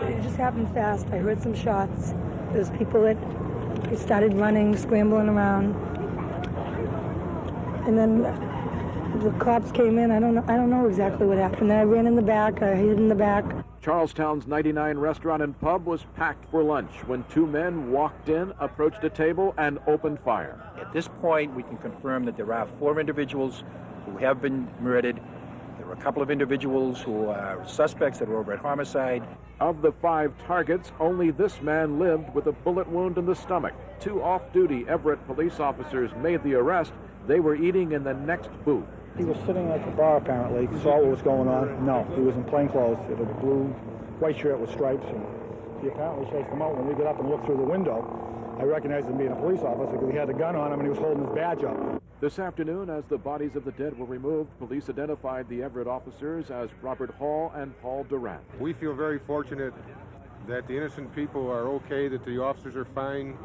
It just happened fast. I heard some shots. There's people that started running, scrambling around, and then the cops came in. I don't know exactly what happened. Then I ran in the back. I hid in the back. Charlestown's 99 Restaurant and Pub was packed for lunch when two men walked in, approached a table, and opened fire. At this point, we can confirm that there are 4 individuals who have been murdered. There are a couple of individuals who are suspects that were over at homicide. Of the 5 targets, only this man lived with a bullet wound in the stomach. 2 off-duty Everett police officers made the arrest. They were eating in the next booth. He was sitting at the bar, apparently. He saw what was going on. No, he was in plain clothes. He had a blue, white shirt with stripes, and he apparently chased him out. When we got up and looked through the window, I recognized him being a police officer because he had a gun on him and he was holding his badge up. This afternoon, as the bodies of the dead were removed, police identified the Everett officers as Robert Hall and Paul Durant. We feel very fortunate that the innocent people are okay, that the officers are fine.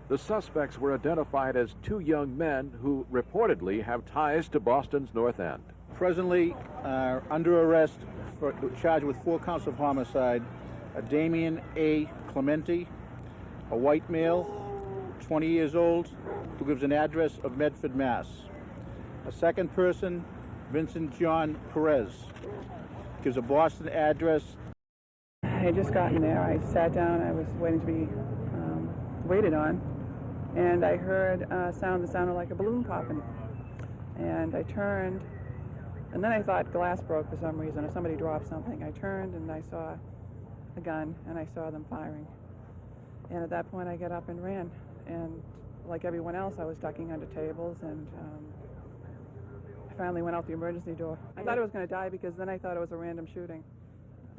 The suspects were identified as 2 young men who reportedly have ties to Boston's North End. Presently under arrest, charged with 4 counts of homicide, Damian A. Clementi, a white male, 20 years old, who gives an address of Medford, Mass. A second person, Vincent John Perez, gives a Boston address. I had just gotten there. I sat down. I was waiting to be waited on, and I heard a sound that sounded like a balloon popping. And I turned, and then I thought glass broke for some reason, or somebody dropped something. I turned and I saw a gun, and I saw them firing. And at that point, I got up and ran. And like everyone else, I was ducking under tables, and I finally went out the emergency door. I thought I was going to die because then I thought it was a random shooting.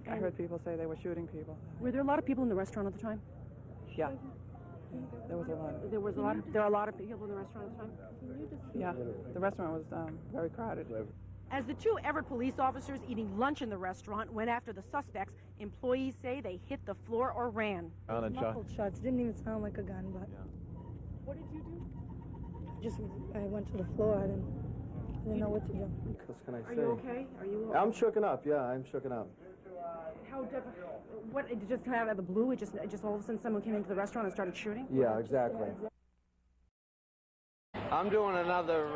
I heard people say they were shooting people. Were there a lot of people in the restaurant at the time? Yeah. There was a lot. There was a lot. There are a lot of people in the restaurant at the time. Yeah, the restaurant was very crowded. As the 2 Everett police officers eating lunch in the restaurant went after the suspects, employees say they hit the floor or ran. Muffled shots. Didn't even sound like a gun, but. Yeah. What did you do? I went to the floor. I didn't know what to do. What can I say? Are you okay? Are you okay? I'm shooken up. Yeah, I'm shooken up. How different? What? It just kind of out of the blue? It just all of a sudden someone came into the restaurant and started shooting? Yeah, exactly. I'm doing another.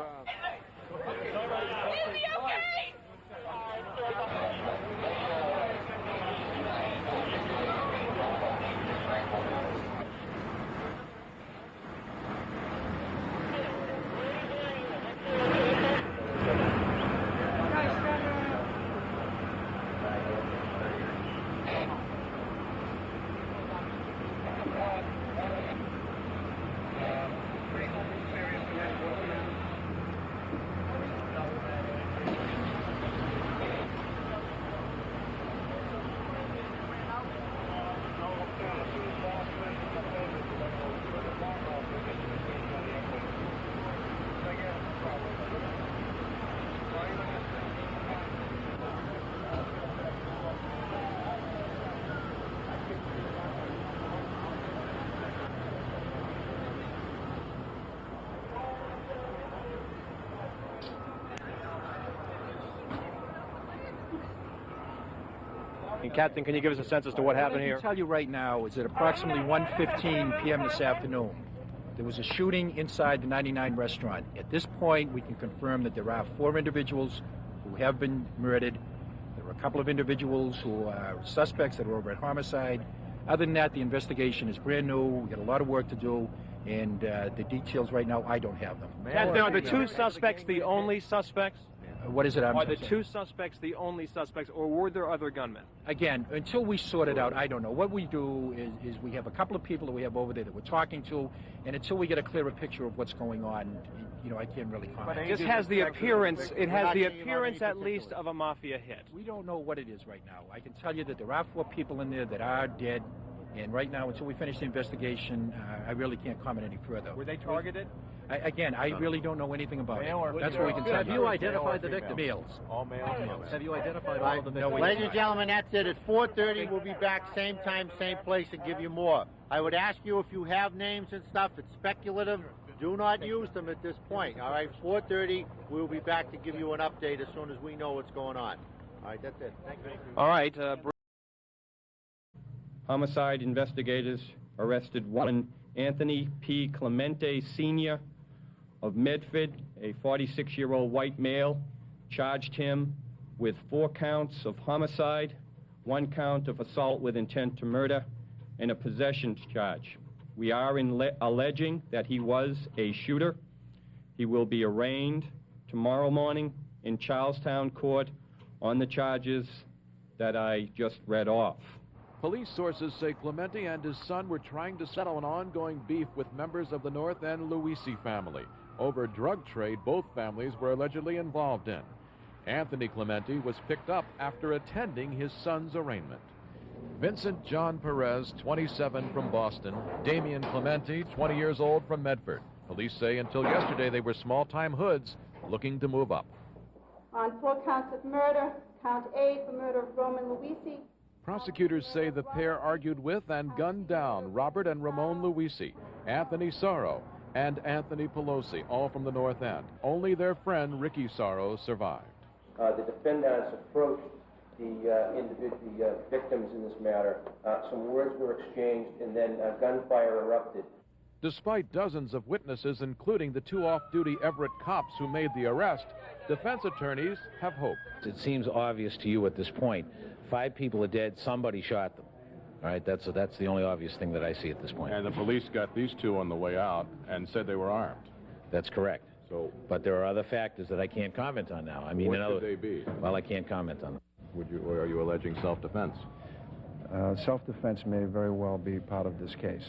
And Captain, can you give us a sense as to what happened here? What I can tell you right now is that approximately 1:15 p.m. this afternoon, there was a shooting inside the 99 restaurant. At this point, we can confirm that there are 4 individuals who have been murdered. There are a couple of individuals who are suspects that were over at homicide. Other than that, the investigation is brand new. We've got a lot of work to do, and the details right now, I don't have them. Captain, are the 2 suspects the only suspects? What is it? Are the 2 suspects the only suspects, or were there other gunmen? Again, until we sort it out, I don't know. What we do is we have a couple of people that we have over there that we're talking to, and until we get a clearer picture of what's going on, I can't really comment. This has the appearance, it has the appearance at least of a mafia hit. We don't know what it is right now. I can tell you that there are 4 people in there that are dead, and right now, until we finish the investigation, I really can't comment any further. Were they targeted? I really don't know anything about it. That's what we can tell you. Have you identified the victims? Males. All males. Have you identified all of the victims? Ladies and gentlemen, that's it. At 4:30, we'll be back same time, same place, and give you more. I would ask you if you have names and stuff, it's speculative. Do not use them at this point. All right, 4:30, we'll be back to give you an update as soon as we know what's going on. All right, that's it. Thank you. All right. Homicide investigators arrested one Anthony P. Clemente Sr. of Medford, a 46-year-old white male, charged him with 4 counts of homicide, 1 count of assault with intent to murder, and a possession charge. We are alleging that he was a shooter. He will be arraigned tomorrow morning in Charlestown Court on the charges that I just read off. Police sources say Clemente and his son were trying to settle an ongoing beef with members of the North End Luisi family over drug trade both families were allegedly involved in. Anthony Clemente was picked up after attending his son's arraignment. Vincent John Perez, 27, from Boston. Damian Clemente, 20 years old, from Medford. Police say until yesterday they were small-time hoods looking to move up. On 4 counts of murder, count A for murder of Roman Luisi. Prosecutors say the pair argued with and gunned down Robert and Ramon Luisi, Anthony Sarro, and Anthony Pelosi, all from the North End. Only their friend Ricky Sarro survived. The defendants approached the victims in this matter. Some words were exchanged, and then gunfire erupted. Despite dozens of witnesses, including the 2 off-duty Everett cops who made the arrest, defense attorneys have hope. It seems obvious to you at this point. 5 people are dead. Somebody shot them. All right, that's the only obvious thing that I see at this point. And the police got these 2 on the way out and said they were armed. That's correct. So, but there are other factors that I can't comment on now. I mean, what could they be? Well, I can't comment on them. Or are you alleging self-defense? Self-defense may very well be part of this case.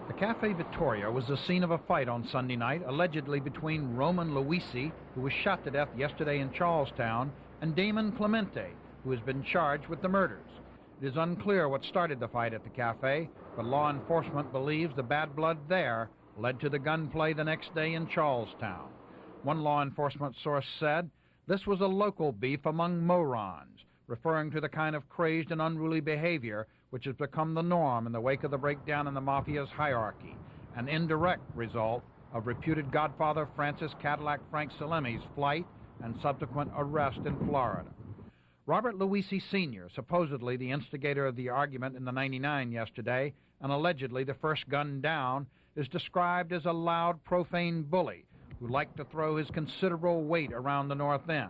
The Cafe Victoria was the scene of a fight on Sunday night, allegedly between Roman Luisi, who was shot to death yesterday in Charlestown, and Damon Clemente, who has been charged with the murders. It is unclear what started the fight at the cafe, but law enforcement believes the bad blood there led to the gunplay the next day in Charlestown. One law enforcement source said this was a local beef among morons, referring to the kind of crazed and unruly behavior which has become the norm in the wake of the breakdown in the mafia's hierarchy, an indirect result of reputed Godfather Francis Cadillac Frank Salemi's flight and subsequent arrest in Florida. Robert Luisi Sr., supposedly the instigator of the argument in the 99 yesterday, and allegedly the first gun down, is described as a loud, profane bully who liked to throw his considerable weight around the North End.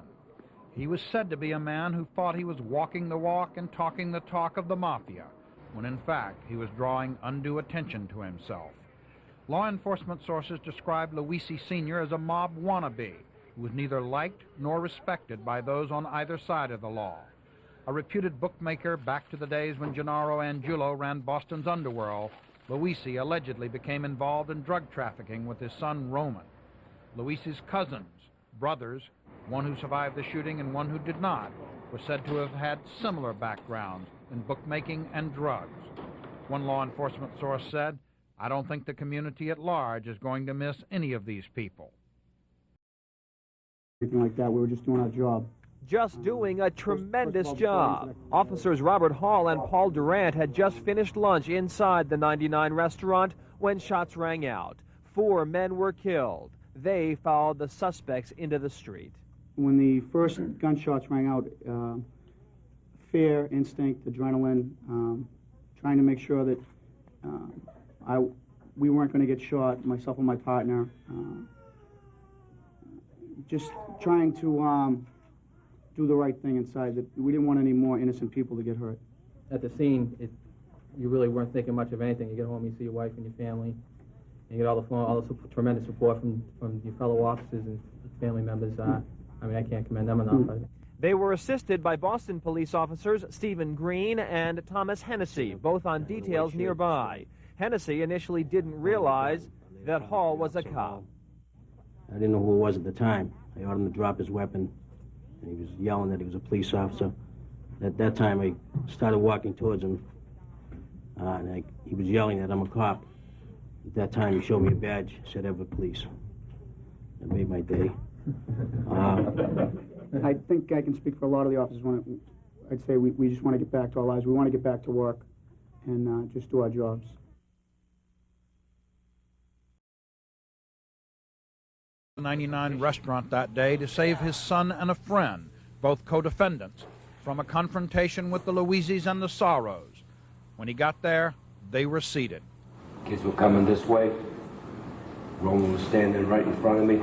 He was said to be a man who thought he was walking the walk and talking the talk of the mafia, when in fact he was drawing undue attention to himself. Law enforcement sources described Luisi Sr. as a mob wannabe, who was neither liked nor respected by those on either side of the law. A reputed bookmaker back to the days when Gennaro Angiulo ran Boston's underworld, Luisi allegedly became involved in drug trafficking with his son Roman. Luisi's cousins, brothers, one who survived the shooting and one who did not, were said to have had similar backgrounds in bookmaking and drugs. One law enforcement source said, "I don't think the community at large is going to miss any of these people." Anything like that, we were just doing our job. Just doing a tremendous job. Officers Robert Hall and Paul Durant had just finished lunch inside the 99 restaurant when shots rang out. 4 men were killed. They followed the suspects into the street. When the first gunshots rang out, fear, instinct, adrenaline, trying to make sure that we weren't going to get shot, myself and my partner. Just trying to do the right thing inside. That we didn't want any more innocent people to get hurt. At the scene, you really weren't thinking much of anything. You get home, you see your wife and your family, and you get all the tremendous support from your fellow officers and family members. I mean, I can't commend them enough. They were assisted by Boston police officers Stephen Green and Thomas Hennessy, both on details nearby. Hennessy initially didn't realize that Hall was a cop. I didn't know who it was at the time. I ordered him to drop his weapon, and he was yelling that he was a police officer. At that time, I started walking towards him, and he was yelling that I'm a cop. At that time, he showed me a badge, said Everett Police. That made my day. I think I can speak for a lot of the officers. I'd say we just want to get back to our lives. We want to get back to work and just do our jobs. The 99 restaurant that day to save his son and a friend, both co-defendants. from a confrontation with the Luisis and the Sarros. When he got there, they were seated. Kids were coming this way. Roman was standing right in front of me.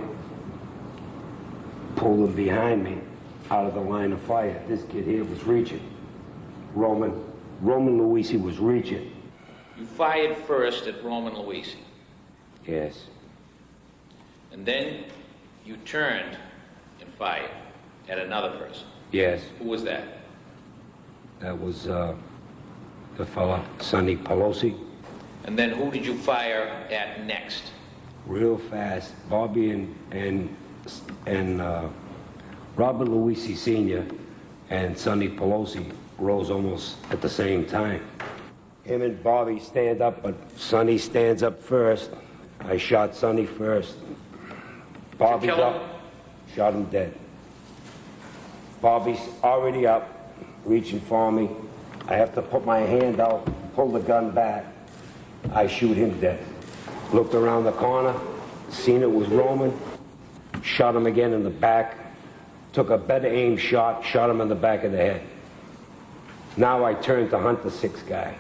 Pulled him behind me out of the line of fire. This kid here was reaching. Roman Luisi was reaching. You fired first at Roman Luisi. Yes. And then you turned and fired at another person. Yes. Who was that? That was the fella, Anthony Pelosi. And then who did you fire at next? Real fast, Bobby and Robert Luisi Sr. and Anthony Pelosi rose almost at the same time. Him and Bobby stand up, but Sonny stands up first. I shot Sonny first. Bobby's up, shot him dead. Bobby's already up, reaching for me. I have to put my hand out, pull the gun back. I shoot him dead. Looked around the corner, seen it was Roman, shot him again in the back, took a better aim shot, shot him in the back of the head. Now I turned to hunt the sixth guy.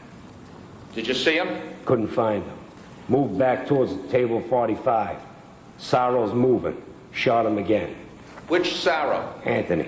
Did you see him? Couldn't find him. Moved back towards table 45. Sarro's moving. Shot him again. Which Sarro? Anthony.